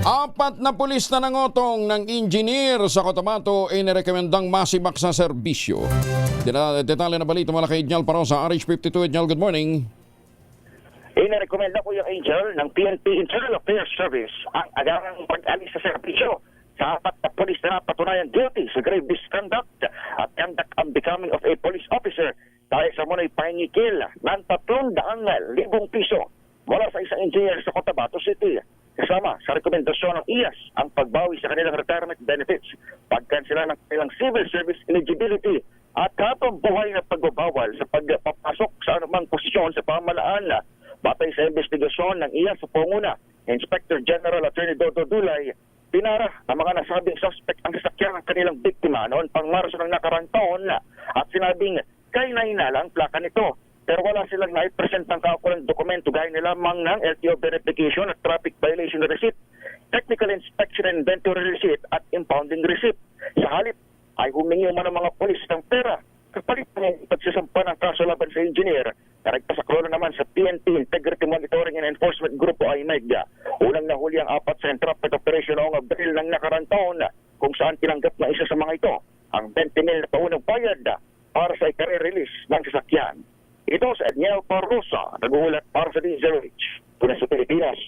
Apat na pulis na nangotong ng engineer sa Cotabato ay nirekomendang masibak sa serbisyo. Detalye na balita mula kay Edniel Parosa, RH52. Edniel, good morning. Inirekomenda ko yung Angel ng PNP Internal Affairs Service ang agarang pag-alis sa serbisyo sa apat na polis na patunayan guilty sa grave misconduct at conduct unbecoming of a police officer dahil sa muna'y pangikil ng 300,000 piso mula sa isang engineer sa Cotabato City. Kasama sa rekomendasyon ng IAS ang pagbawi sa kanilang retirement benefits, pagkansela ng kanilang civil service eligibility at habang buhay na pagbabawal sa pagpapasok sa anumang posisyon sa pamahalaan. Batay sa investigasyon ng IAS sa panguna, Inspector General Attorney Dodo Dulay, pinara ang mga nasabing suspect ang sasakyan ng kanilang biktima noon pang Marso ng nakarang taon at sinabing kay nahinala ang plaka nito. Pero wala silang naipresent ng kaukulang dokumento gaya nila lamang ng LTO verification at traffic violation receipt, technical inspection and inventory receipt at impounding receipt. Sa halip ay humingi man ng mga polis ng pera kapalit ng pagsasampa ng kaso laban sa engineer na nagpasaklo naman sa PNP Integrity Monitoring and Enforcement Group o IMEG. Unang nahuli ang apat sa entrapment operation noong Abril ng nakarang taon kung saan tinanggap ng isa sa mga ito ang 20 mil na paunang bayad para sa i-release ng sasakyan. Ito sa Edniel Parosa, nag-uulat para sa DZRH, Punas sa Pilipinas.